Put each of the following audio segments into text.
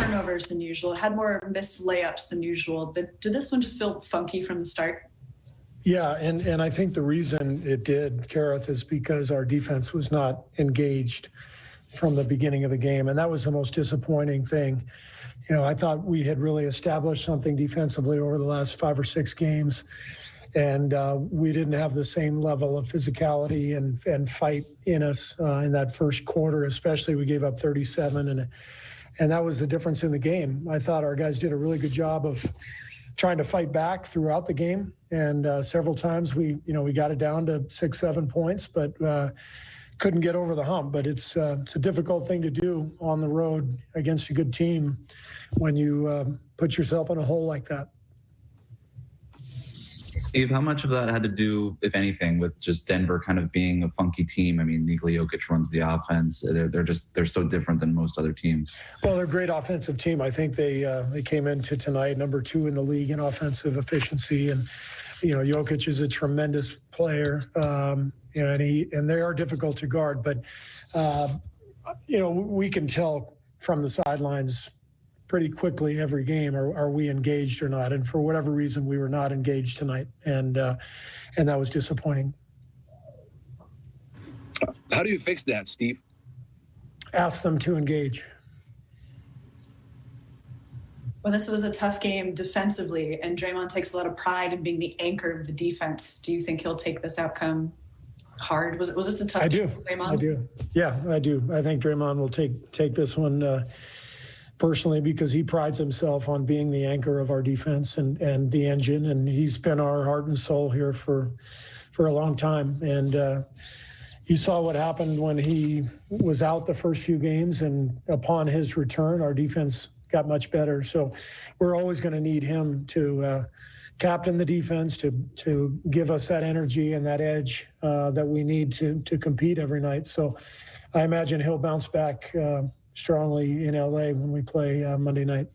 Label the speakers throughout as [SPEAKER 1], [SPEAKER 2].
[SPEAKER 1] turnovers than usual, had more missed layups than usual. Did this one just feel funky from the start?
[SPEAKER 2] Yeah, and I think the reason it did, Kerr, is because our defense was not engaged from the beginning of the game, and that was the most disappointing thing. You know, I thought we had really established something defensively over the last 5 or 6 games, and we didn't have the same level of physicality and fight in us in that first quarter, especially. We gave up 37, and that was the difference in the game. I thought our guys did a really good job of trying to fight back throughout the game, and several times we got it down to 6-7 points, but couldn't get over the hump. But it's a difficult thing to do on the road against a good team when you put yourself in a hole like that.
[SPEAKER 3] Steve, how much of that had to do, if anything, with just Denver kind of being a funky team? I mean, Nikola Jokic runs the offense. They're so different than most other teams.
[SPEAKER 2] Well, they're a great offensive team. I think they came into tonight number 2 in the league in offensive efficiency, and Jokic is a tremendous player. And they are difficult to guard, but we can tell from the sidelines pretty quickly every game, are we engaged or not? And for whatever reason, we were not engaged tonight, and that was disappointing.
[SPEAKER 4] How do you fix that, Steve?
[SPEAKER 2] Ask them to engage.
[SPEAKER 1] Well, this was a tough game defensively, and Draymond takes a lot of pride in being the anchor of the defense. Do you think he'll take this outcome hard? Was this a tough game for Draymond?
[SPEAKER 2] I do. Yeah, I do. I think Draymond will take this one personally, because he prides himself on being the anchor of our defense and the engine, and he's been our heart and soul here for a long time. And you saw what happened when he was out the first few games, and upon his return, our defense got much better. So we're always going to need him to captain the defense, to give us that energy and that edge that we need to compete every night. So I imagine he'll bounce back strongly in LA when we play Monday night.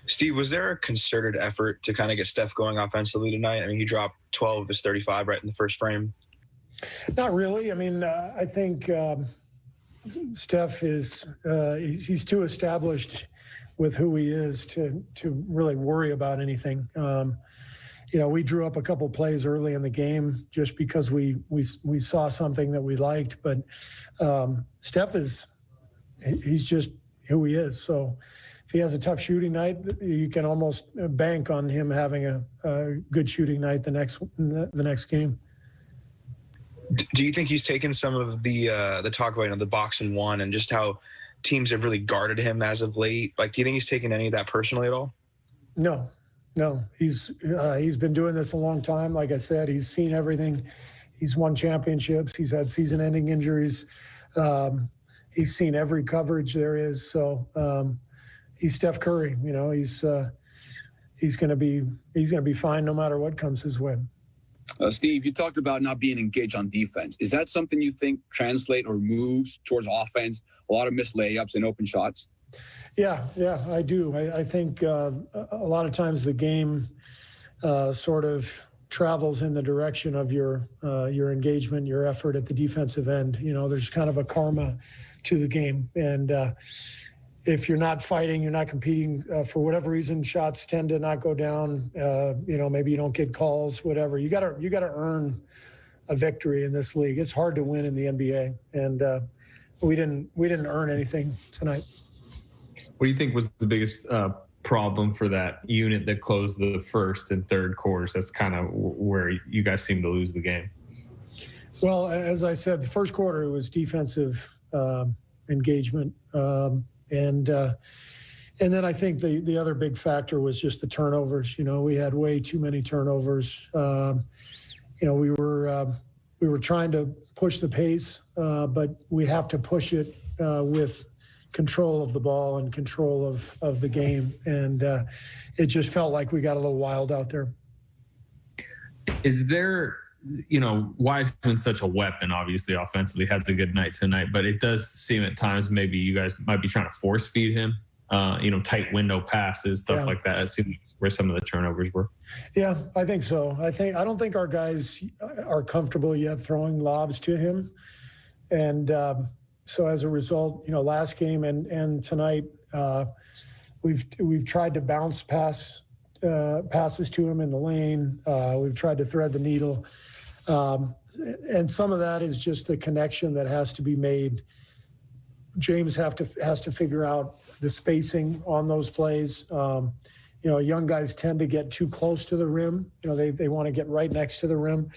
[SPEAKER 5] Steve, was there a concerted effort to kind of get Steph going offensively tonight? I mean, he dropped 12 of his 35 right in the first frame.
[SPEAKER 2] Not really. I mean, I think Steph is he's too established with who he is to really worry about anything. We drew up a couple plays early in the game just because we saw something that we liked, but Steph he's just who he is. So if he has a tough shooting night, you can almost bank on him having a good shooting night the next game.
[SPEAKER 5] Do you think he's taken some of the talk about the box and one and just how teams have really guarded him as of late? Like, do you think he's taken any of that personally at all?
[SPEAKER 2] No. He's been doing this a long time. Like I said, he's seen everything. He's won championships. He's had season-ending injuries. He's seen every coverage there is. So he's Steph Curry. He's going to be fine no matter what comes his way.
[SPEAKER 4] Steve, you talked about not being engaged on defense. Is that something you think translate or moves towards offense? A lot of missed layups and open shots.
[SPEAKER 2] Yeah, I do. I think a lot of times the game sort of travels in the direction of your engagement, your effort at the defensive end. There's kind of a karma to the game, and if you're not fighting, you're not competing, for whatever reason, shots tend to not go down. Maybe you don't get calls, whatever. You gotta earn a victory in this league. It's hard to win in the NBA, and we didn't earn anything tonight.
[SPEAKER 6] What do you think was the biggest problem for that unit that closed the first and third quarters? That's kind of where you guys seem to lose the game.
[SPEAKER 2] Well, as I said, the first quarter was defensive engagement. And then I think the other big factor was just the turnovers. We had way too many turnovers. We were trying to push the pace, but we have to push it with control of the ball and control of the game. And it just felt like we got a little wild out there.
[SPEAKER 6] Is there, Wiseman's such a weapon, obviously, offensively, has a good night tonight, but it does seem at times maybe you guys might be trying to force feed him, tight window passes, stuff like that. It seems where some of the turnovers were.
[SPEAKER 2] Yeah, I think so. I don't think our guys are comfortable yet throwing lobs to him. And so as a result, last game and tonight, We've tried to bounce passes to him in the lane. We've tried to thread the needle. And some of that is just the connection that has to be made. James has to figure out the spacing on those plays. Young guys tend to get too close to the rim. They want to get right next to the rim.